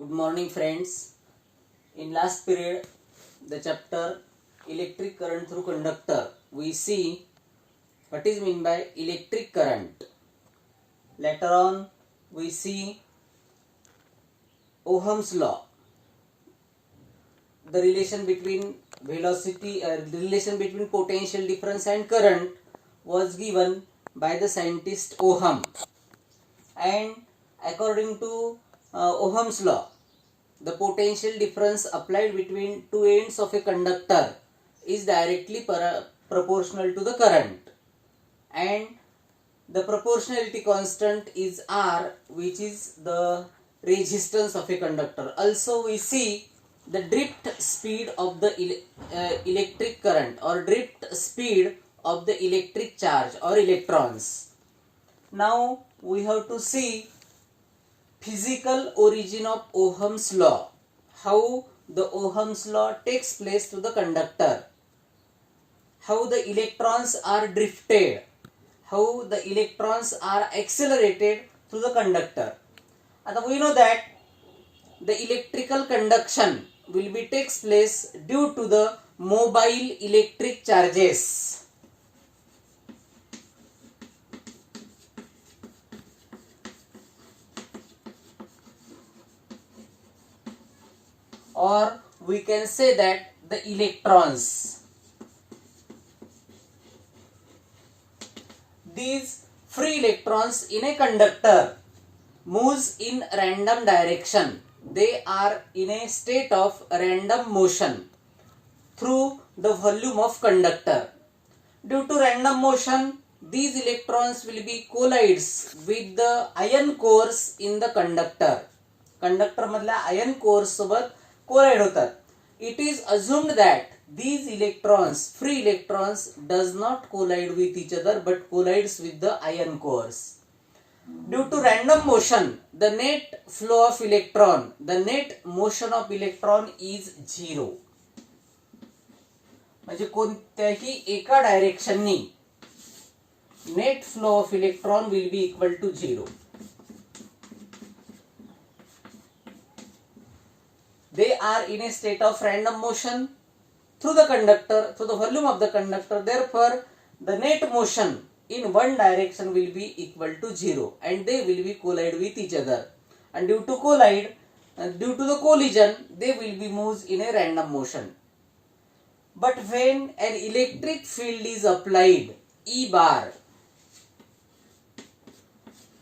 Good morning, friends. In last period, the chapter electric current through conductor, we see what is meant by electric current. Later on, we see Ohm's law. The relation between the relation between potential difference and current was given by the scientist Ohm. And according to Ohm's law, the potential difference applied between two ends of a conductor is directly proportional to the current, and the proportionality constant is R, which is the resistance of a conductor. Also, we see the drift speed of the electric current or drift speed of the electric charge or electrons. Now we have to see physical origin of Ohm's law, how the Ohm's law takes place to the conductor, how the electrons are drifted, how the electrons are accelerated through the conductor. And we know that the electrical conduction will be takes place due to the mobile electric charges. Or we can say that the electrons. These free electrons in a conductor moves in random direction. They are in a state of random motion through the volume of conductor. Due to random motion, these electrons will be collides with the iron cores in the conductor. Conductor मधल्या ion course सोबत collide होतात. It is assumed that these electrons, free electrons, does not collide with each other but collides with the iron cores. Due to random motion, the net flow of electron, the net motion of electron is zero. म्हणजे कोणत्याही एका डायरेक्शननी net flow of electron will be equal to zero. They are in a state of random motion through the conductor, through the volume of the conductor. Therefore, the net motion in one direction will be equal to zero, and they will be collide with each other. And due to the collision, they will be moves in a random motion. But when an electric field is applied, E bar,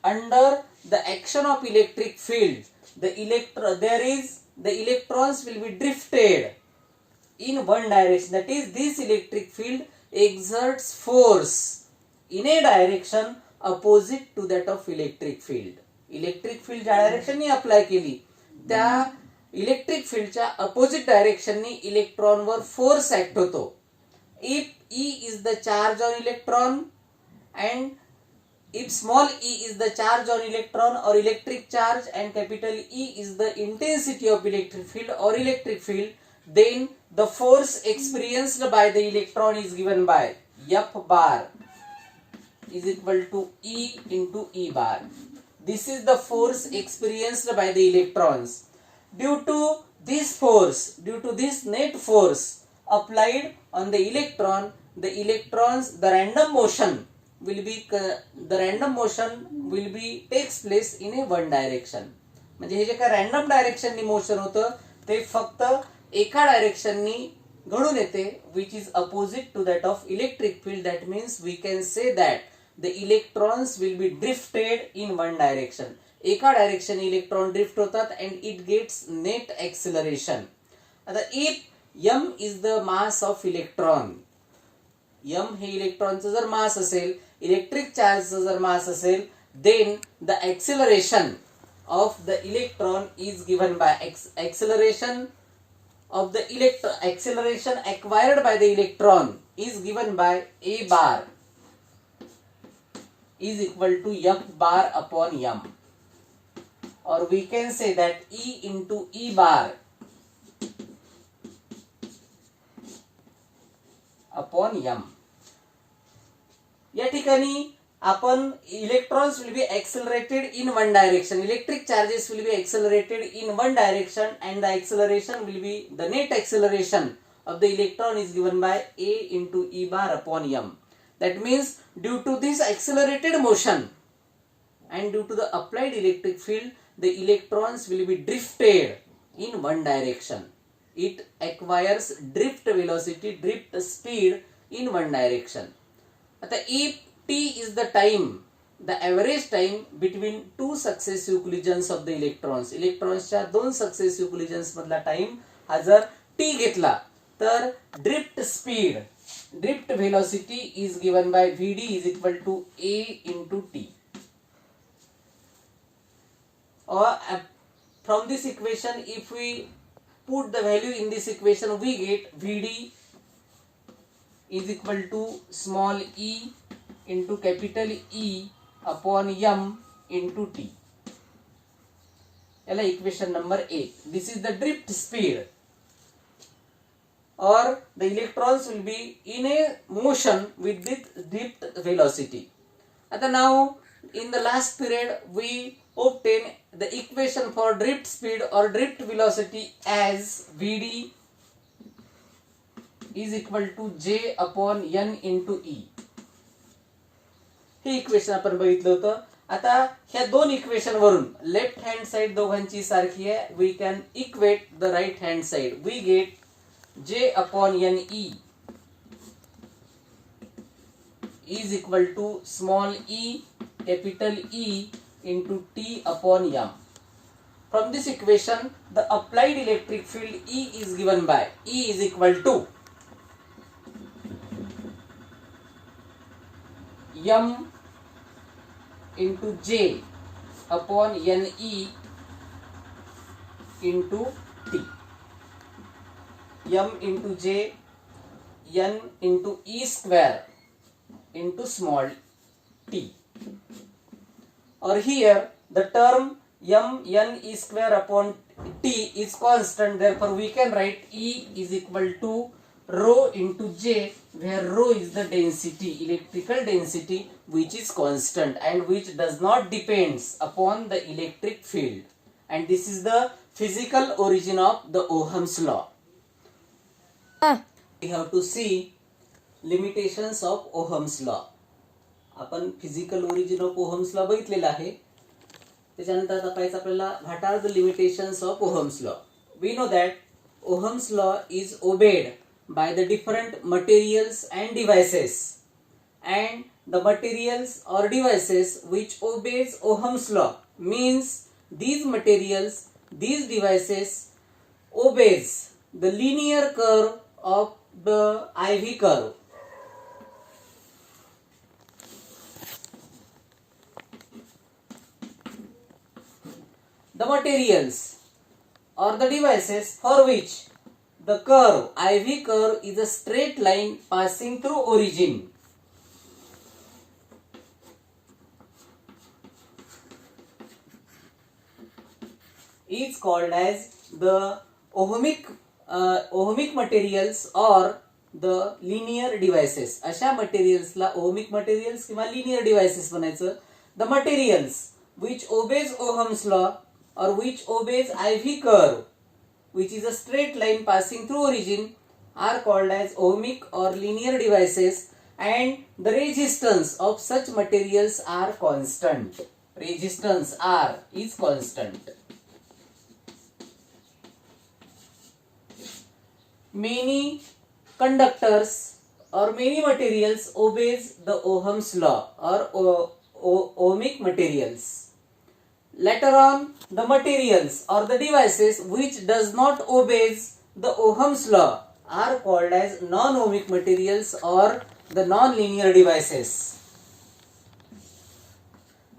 under the action of electric field, the electrons will be drifted in one direction. That is, this electric field exerts force in a direction opposite to that of electric field. Electric field ज्या डायरेक्शननी apply केली त्या electric फील्डच्या opposite डायरेक्शननी इलेक्ट्रॉनवर force act होतो. If E is the charge on electron and if small e is the charge on electron or electric charge and capital E is the intensity of electric field or electric field, then the force experienced by the electron is given by F bar is equal to E into E bar. This is the force experienced by the electrons. Due to this force, due to this net force applied on the electron, the random motion will be takes place in a one direction. म्हणजे हे जे काय random डायरेक्शननी motion होतं ते फक्त एका डायरेक्शननी घडून येते, which is opposite to that of electric field. That means we can say that the electrons will be drifted in one direction. एका direction electron drift होतात and it gets net acceleration. आता if m is the mass of electron, m हे इलेक्ट्रॉनचं जर मास असेल, electric चार्जचं जर मास असेल, then the acceleration of the electron is given by acceleration acquired by the electron is given by A bar is equal to F bar upon m, or we can say that E into E bar upon m. या ठिकाणी आपण electrons will be accelerated in one direction. Electric charges will be accelerated in one direction, and the acceleration will be, the net acceleration of the electron is given by A into E bar upon m. That means due to this accelerated motion and due to the applied electric field, the electrons will be drifted in one direction. It acquires drift velocity, drift speed in one direction. आता if t is the time, the average time between two successive collisions of the electrons, इलेक्ट्रॉन्सच्या दोन successive collisions मधला time हा जर t घेतला तर drift speed, drift velocity is given by Vd is equal to A into t. Or from this equation, if we put the value in this equation, we get Vd is equal to small e into capital E upon m into t. Equation number 8. This is the drift speed, or the electrons will be in a motion with this drift velocity. Now in the last period we obtain the equation for drift speed or drift velocity as Vd is equal to J upon N into E. Hey equation आपण बघितलं होतं. आता ह्या दोन equation वरून left hand side दोघांची सारखी आहे. We can equate the right hand side. We get J upon N E is equal to small e capital E into T upon m. From this equation, the applied electric field E is given by E is equal to m into J upon N E into T. M into J N into E square into small t. Or here the term m n e square upon t is constant, therefore we can write E is equal to rho into J, where rho is the density, electrical density, which is constant and which does not depends upon the electric field. And this is the physical origin of the Ohm's law. We have to see limitations of Ohm's law. आपण physical origin of Ohm's law बघितलेला आहे. त्याच्यानंतर आता पाहायचं आपल्याला what are the limitations of Ohm's law. We know that Ohm's law is obeyed by the different materials and devices, and the materials or devices which obeys Ohm's law means these materials, these devices obeys the linear curve of the IV curve. The materials or the devices for which the curve, IV curve, is a straight line passing through origin. Is called as the ohmic materials or the linear devices. अशा materials ला ohmic materials किंवा linear devices म्हणायचं. The materials which obeys Ohm's law or which obeys IV curve, which is a straight line passing through origin, are called as ohmic or linear devices, and the resistance of such materials are constant. Resistance R is constant. Many conductors or many materials obeys the Ohm's law or ohmic materials. Later on, the materials or the devices which does not obeys the Ohm's law are called as non-ohmic materials or the non-linear devices.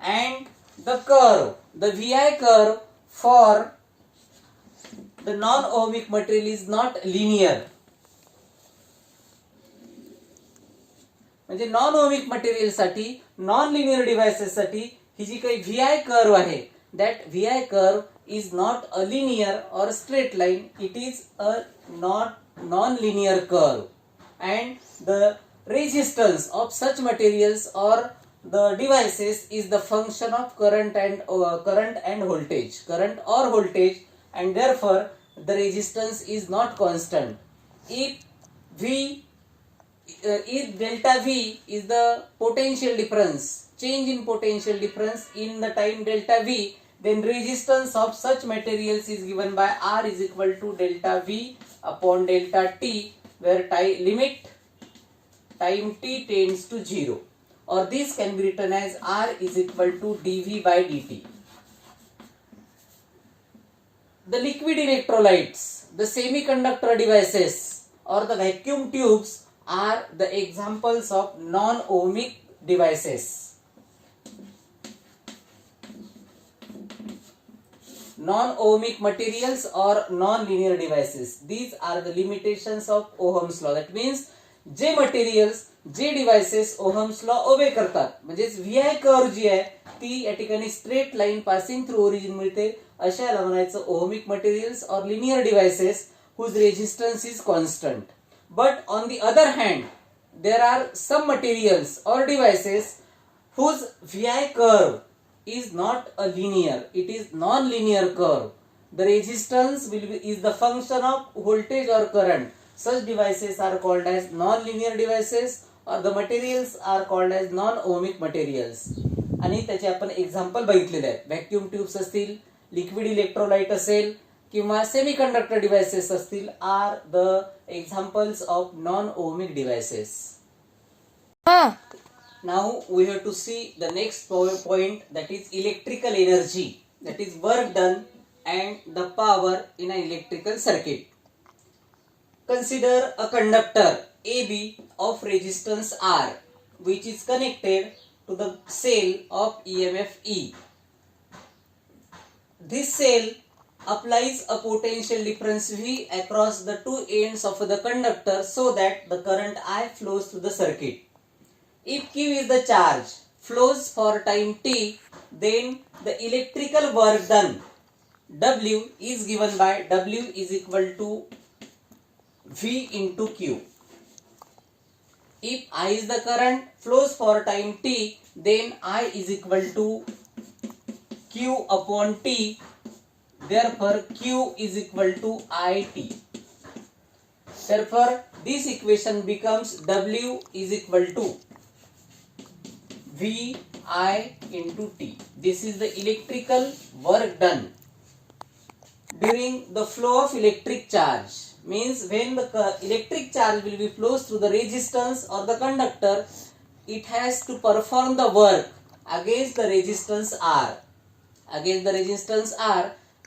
And the curve, the VI curve for the non-ohmic material is not linear. म्हणजे non ohmic material साठी, non linear devices साठी ही जी काही VI curve आहे, that VI curve is not a linear or straight line, it is a non-linear curve, and the resistance of such materials or the devices is the function of current and current or voltage, and therefore the resistance is not constant. If V if delta V is the potential difference, change in potential difference in the time delta V, then resistance of such materials is given by R is equal to delta V upon delta T, where limit time t tends to 0, or this can be written as R is equal to dV by dt. The liquid electrolytes, the semiconductor devices or the vacuum tubes are the examples of non-ohmic devices. Non-ohmic materials or non-linear devices. These are the limitations of Ohm's law. That means जे materials जे devices Ohm's law obey करतात, म्हणजेच व्हीआय curve जी आहे ती या ठिकाणी straight line passing through origin मिळते, अशाला म्हणायचं ओहमिक मटेरियल्स और linear devices whose resistance is constant. But on the other hand, there are some materials or devices whose VI curve is not a linear, it is non-linear curve. The resistance is the function of voltage or current. Such devices are called as non-linear devices, or the materials are called as non-ohmic materials. आणि त्याचे आपण example बघितलेले आहेत. Vacuum tubes असतील, liquid electrolyte असेल किंवा semiconductor devices असतील, are the examples of non-ohmic devices. Now we have to see the next point, that is electrical energy, that is work done and the power in an electrical circuit. Consider a conductor AB of resistance R, which is connected to the cell of EMF E. This cell applies a potential difference V across the two ends of the conductor so that the current I flows through the circuit. If Q is the charge flows for time t, then the electrical work done W is given by W is equal to V into Q. If I is the current flows for time t, then I is equal to Q upon T. Therefore, Q is equal to IT. Therefore, this equation becomes W is equal to V I into T. This is the electrical work done during the flow of electric charge. Means when the electric charge will be flows through the resistance or the conductor, it has to perform the work against the resistance R,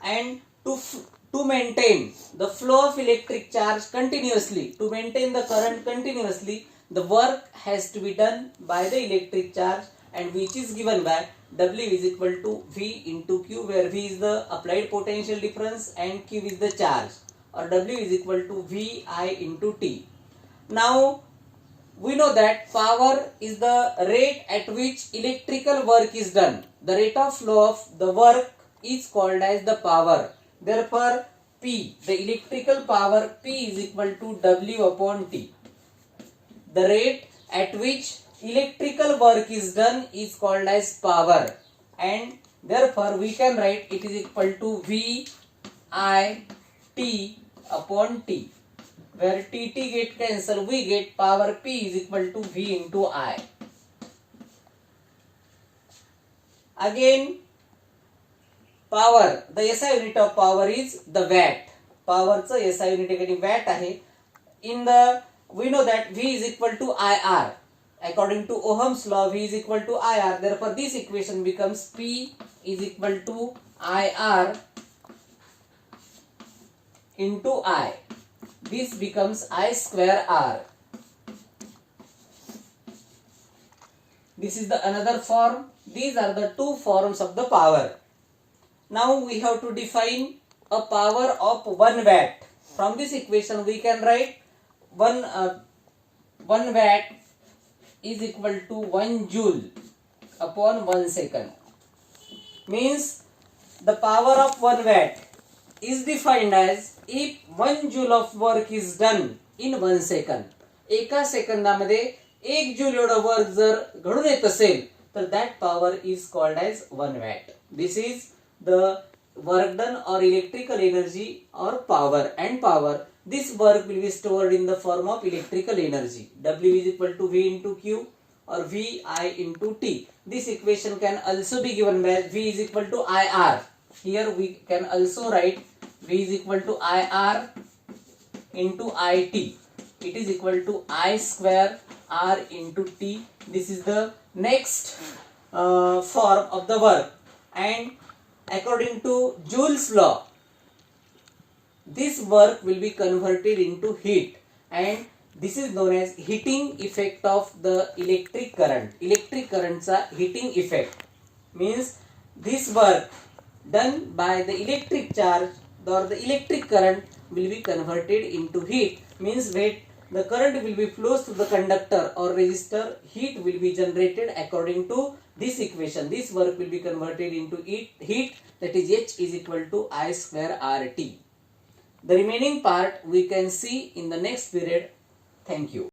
and to maintain the flow of electric charge continuously, to maintain the current continuously, the work has to be done by the electric charge, and which is given by W is equal to V into Q, where V is the applied potential difference and Q is the charge, or W is equal to VI into T. Now we know that power is the rate at which electrical work is done. The rate of flow of the work is called as the power. Therefore, P, the electrical power P is equal to W upon T. The rate at which electrical work is done is called as power, and therefore we can write it is equal to VI T upon T, where T get cancel, we get power P is equal to V into I. Again, power, the SI unit of power is the watt. Power च SI unit again watt आहे. In the we know that V is equal to IR. According to Ohm's law, V is equal to IR. Therefore, this equation becomes P is equal to IR into I. This becomes I square R. This is the another form. These are the two forms of the power. Now we have to define a power of 1 watt. From this equation we can write 1 watt is equal to 1 joule upon 1 second. Means the power of 1 watt is defined as if 1 joule of work is done in 1 second. एका सेकंदामध्ये 1 joule एवढं work जर घडून येत असेल so that power is called as 1 watt. This is the work done or electrical energy or power, and power, this work will be stored in the form of electrical energy. W is equal to V into Q or V I into T. This equation can also be given by V is equal to IR. Here we can also write V is equal to IR into IT. It is equal to I square R into T. This is the next form of the work, and according to Joule's law, this work will be converted into heat, and this is known as heating effect of the electric current. Electric current's heating effect means this work done by the electric charge or the electric current will be converted into heat, means when the current will be flows through the conductor or resistor, heat will be generated according to this equation. This work will be converted into heat, that is H is equal to I square RT. The remaining part we can see in the next period. Thank you.